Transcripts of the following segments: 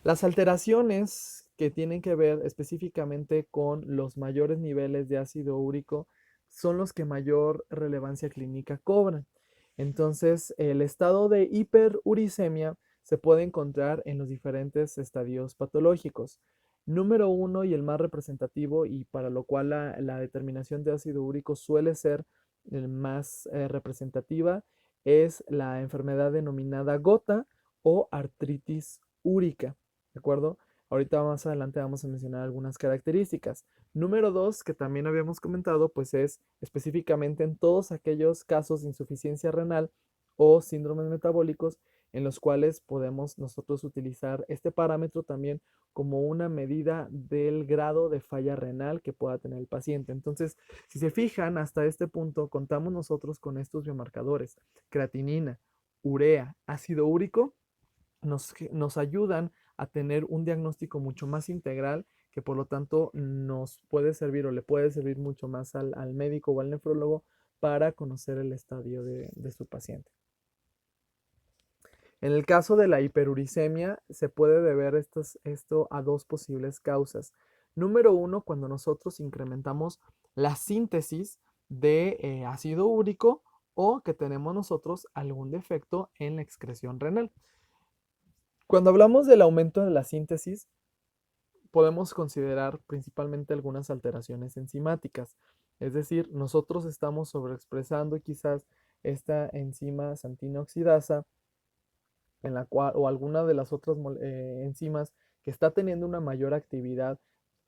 Las alteraciones que tienen que ver específicamente con los mayores niveles de ácido úrico son los que mayor relevancia clínica cobran. Entonces, el estado de hiperuricemia se puede encontrar en los diferentes estadios patológicos. Número uno y el más representativo, y para lo cual la determinación de ácido úrico suele ser el más representativa, es la enfermedad denominada gota o artritis úrica. ¿De acuerdo? Ahorita más adelante vamos a mencionar algunas características. Número dos, que también habíamos comentado, pues es específicamente en todos aquellos casos de insuficiencia renal o síndromes metabólicos en los cuales podemos nosotros utilizar este parámetro también como una medida del grado de falla renal que pueda tener el paciente. Entonces, si se fijan, hasta este punto contamos nosotros con estos biomarcadores: creatinina, urea, ácido úrico, nos ayudan a tener un diagnóstico mucho más integral, que por lo tanto nos puede servir o le puede servir mucho más al médico o al nefrólogo para conocer el estadio de su paciente. En el caso de la hiperuricemia, se puede deber esto a dos posibles causas. Número uno, cuando nosotros incrementamos la síntesis de ácido úrico o que tenemos nosotros algún defecto en la excreción renal. Cuando hablamos del aumento de la síntesis, podemos considerar principalmente algunas alteraciones enzimáticas. Es decir, nosotros estamos sobreexpresando quizás esta enzima xantina oxidasa en la cual, o alguna de las otras enzimas que está teniendo una mayor actividad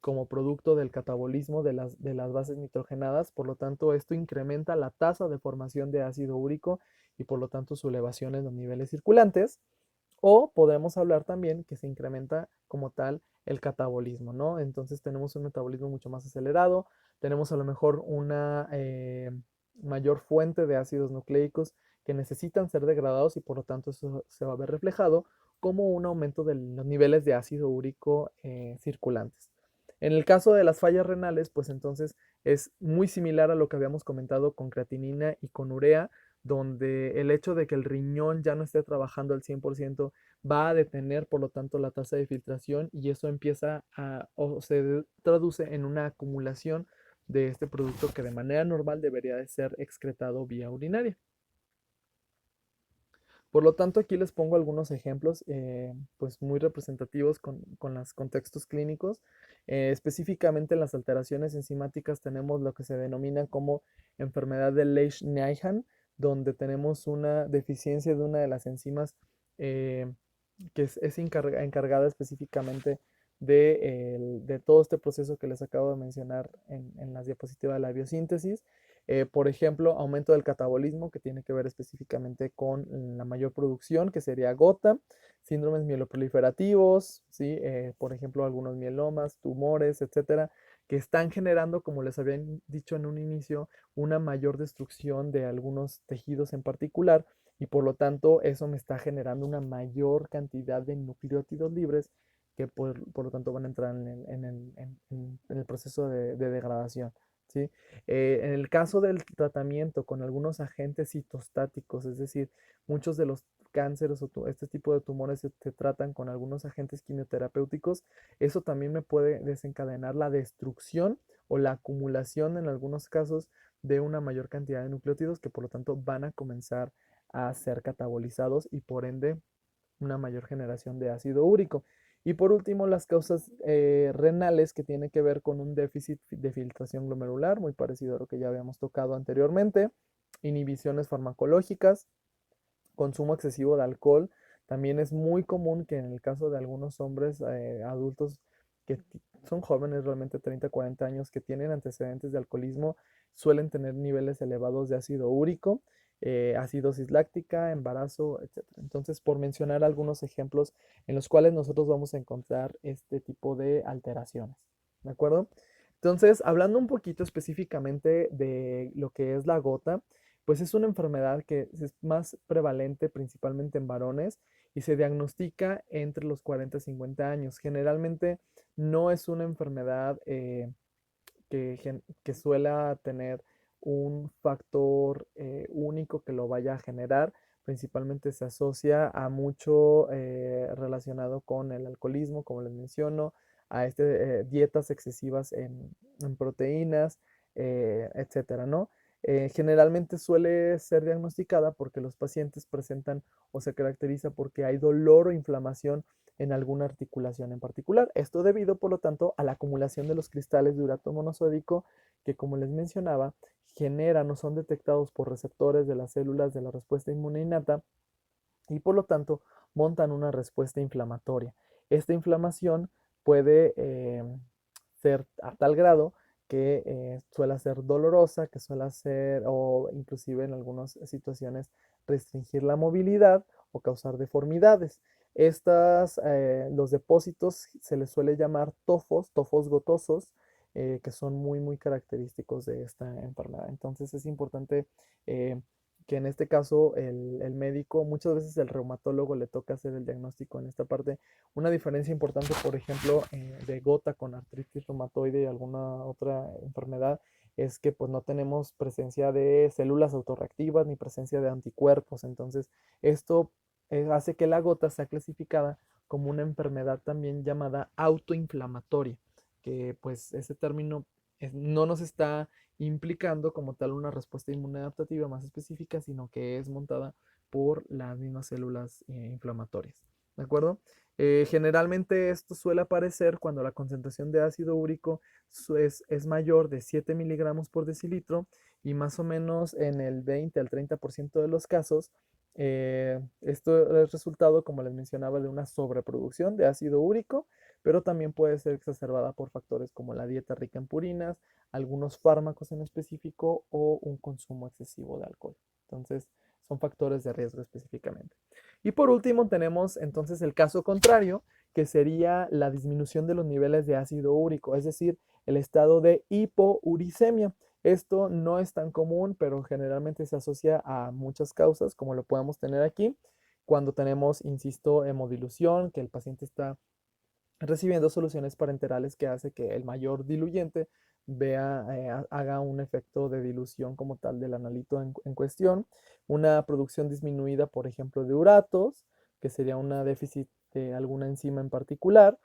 como producto del catabolismo de las bases nitrogenadas. Por lo tanto, esto incrementa la tasa de formación de ácido úrico y por lo tanto su elevación en los niveles circulantes. O podemos hablar también que se incrementa como tal el catabolismo, ¿no? Entonces tenemos un metabolismo mucho más acelerado, tenemos a lo mejor una mayor fuente de ácidos nucleicos que necesitan ser degradados y por lo tanto eso se va a ver reflejado como un aumento de los niveles de ácido úrico circulantes. En el caso de las fallas renales, pues entonces es muy similar a lo que habíamos comentado con creatinina y con urea, donde el hecho de que el riñón ya no esté trabajando al 100% va a detener, por lo tanto, la tasa de filtración y eso empieza o se traduce en una acumulación de este producto que de manera normal debería de ser excretado vía urinaria. Por lo tanto, aquí les pongo algunos ejemplos pues muy representativos con los contextos clínicos. Específicamente en las alteraciones enzimáticas tenemos lo que se denomina como enfermedad de Lesch-Nyhan, donde tenemos una deficiencia de una de las enzimas eh, que es encargada específicamente de todo este proceso que les acabo de mencionar en las diapositivas de la biosíntesis. Por ejemplo, aumento del catabolismo, que tiene que ver específicamente con la mayor producción, que sería gota, síndromes mieloproliferativos, ¿sí? Por ejemplo, algunos mielomas, tumores, etcétera, que están generando, como les había dicho en un inicio, una mayor destrucción de algunos tejidos en particular, y por lo tanto eso me está generando una mayor cantidad de nucleótidos libres que por lo tanto van a entrar en el proceso de degradación. ¿Sí? En el caso del tratamiento con algunos agentes citostáticos, es decir, muchos de los cánceres o este tipo de tumores se tratan con algunos agentes quimioterapéuticos, eso también me puede desencadenar la destrucción o la acumulación en algunos casos de una mayor cantidad de nucleótidos que por lo tanto van a comenzar a ser catabolizados y por ende una mayor generación de ácido úrico. Y por último, las causas renales que tienen que ver con un déficit de filtración glomerular, muy parecido a lo que ya habíamos tocado anteriormente, inhibiciones farmacológicas, consumo excesivo de alcohol. También es muy común que en el caso de algunos hombres adultos que son jóvenes, realmente 30, 40 años, que tienen antecedentes de alcoholismo, suelen tener niveles elevados de ácido úrico, acidosis láctica, embarazo, etcétera. Entonces, por mencionar algunos ejemplos en los cuales nosotros vamos a encontrar este tipo de alteraciones. ¿De acuerdo? Entonces, hablando un poquito específicamente de lo que es la gota, pues es una enfermedad que es más prevalente principalmente en varones y se diagnostica entre los 40 y 50 años. Generalmente no es una enfermedad que suela tener un factor único que lo vaya a generar. principalmente se asocia a mucho relacionado con el alcoholismo, como les menciono, a dietas excesivas en proteínas, etcétera, ¿no? Generalmente suele ser diagnosticada porque los pacientes presentan o se caracteriza porque hay dolor o inflamación en alguna articulación en particular. Esto debido, por lo tanto, a la acumulación de los cristales de urato monosódico que, como les mencionaba, generan o son detectados por receptores de las células de la respuesta inmune innata y, por lo tanto, montan una respuesta inflamatoria. Esta inflamación puede ser a tal grado que suele ser dolorosa, que suele ser o inclusive en algunas situaciones restringir la movilidad o causar deformidades. Los depósitos se les suele llamar tofos gotosos, que son muy, muy característicos de esta enfermedad. Entonces es importante que en este caso el médico, muchas veces el reumatólogo le toca hacer el diagnóstico en esta parte. Una diferencia importante, por ejemplo, de gota con artritis reumatoide y alguna otra enfermedad, es que pues no tenemos presencia de células autorreactivas ni presencia de anticuerpos. Entonces, esto hace que la gota sea clasificada como una enfermedad también llamada autoinflamatoria, que pues ese término no nos está implicando como tal una respuesta inmune adaptativa más específica, sino que es montada por las mismas células inflamatorias. ¿De acuerdo? Generalmente esto suele aparecer cuando la concentración de ácido úrico es mayor de 7 miligramos por decilitro y más o menos en el 20 al 30% de los casos. Esto es resultado, como les mencionaba, de una sobreproducción de ácido úrico, pero también puede ser exacerbada por factores como la dieta rica en purinas, algunos fármacos en específico o un consumo excesivo de alcohol. Entonces, son factores de riesgo específicamente. Y por último, tenemos entonces el caso contrario, que sería la disminución de los niveles de ácido úrico, es decir, el estado de hipouricemia. Esto no es tan común, pero generalmente se asocia a muchas causas, como lo podemos tener aquí, cuando tenemos, insisto, hemodilución, que el paciente está recibiendo soluciones parenterales que hace que el mayor diluyente haga un efecto de dilución como tal del analito en cuestión, una producción disminuida, por ejemplo, de uratos, que sería una déficit de alguna enzima en particular,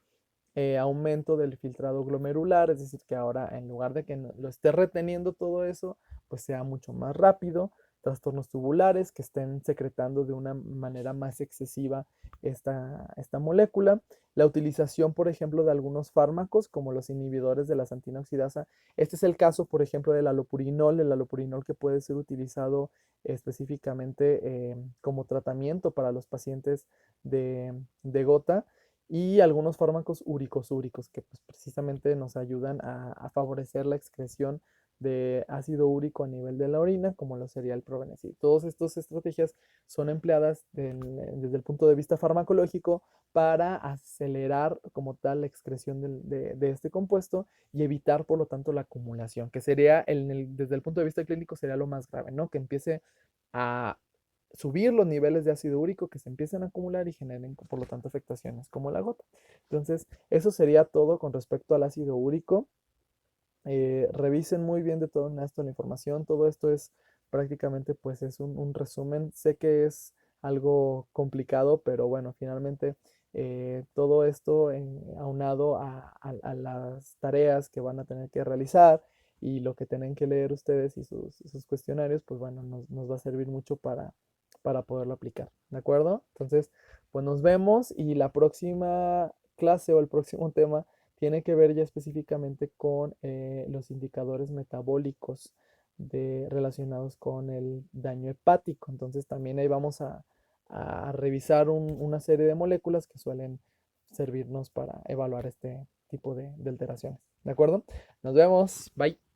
aumento del filtrado glomerular, es decir, que ahora en lugar de que lo esté reteniendo todo eso, pues sea mucho más rápido, trastornos tubulares que estén secretando de una manera más excesiva esta molécula, la utilización, por ejemplo, de algunos fármacos como los inhibidores de la santina oxidasa. Este es el caso, por ejemplo, del alopurinol que puede ser utilizado específicamente como tratamiento para los pacientes de gota y algunos fármacos úricos que pues, precisamente nos ayudan a favorecer la excreción de ácido úrico a nivel de la orina, como lo sería el Probenecid. Todas estas estrategias son empleadas desde el punto de vista farmacológico para acelerar como tal la excreción de este compuesto y evitar, por lo tanto, la acumulación, que sería, desde el punto de vista clínico, sería lo más grave, ¿no? Que empiece a subir los niveles de ácido úrico, que se empiecen a acumular y generen, por lo tanto, afectaciones como la gota. Entonces, eso sería todo con respecto al ácido úrico. Revisen muy bien de todo esto la información. Todo esto es prácticamente, pues, es un resumen. Sé que es algo complicado, pero bueno, finalmente todo esto aunado a las tareas que van a tener que realizar y lo que tienen que leer ustedes y sus cuestionarios, pues bueno, nos va a servir mucho para poderlo aplicar, ¿de acuerdo? Entonces, pues nos vemos y la próxima clase o el próximo tema tiene que ver ya específicamente con los indicadores metabólicos relacionados con el daño hepático. Entonces también ahí vamos a revisar una serie de moléculas que suelen servirnos para evaluar este tipo de alteraciones. ¿De acuerdo? Nos vemos. Bye.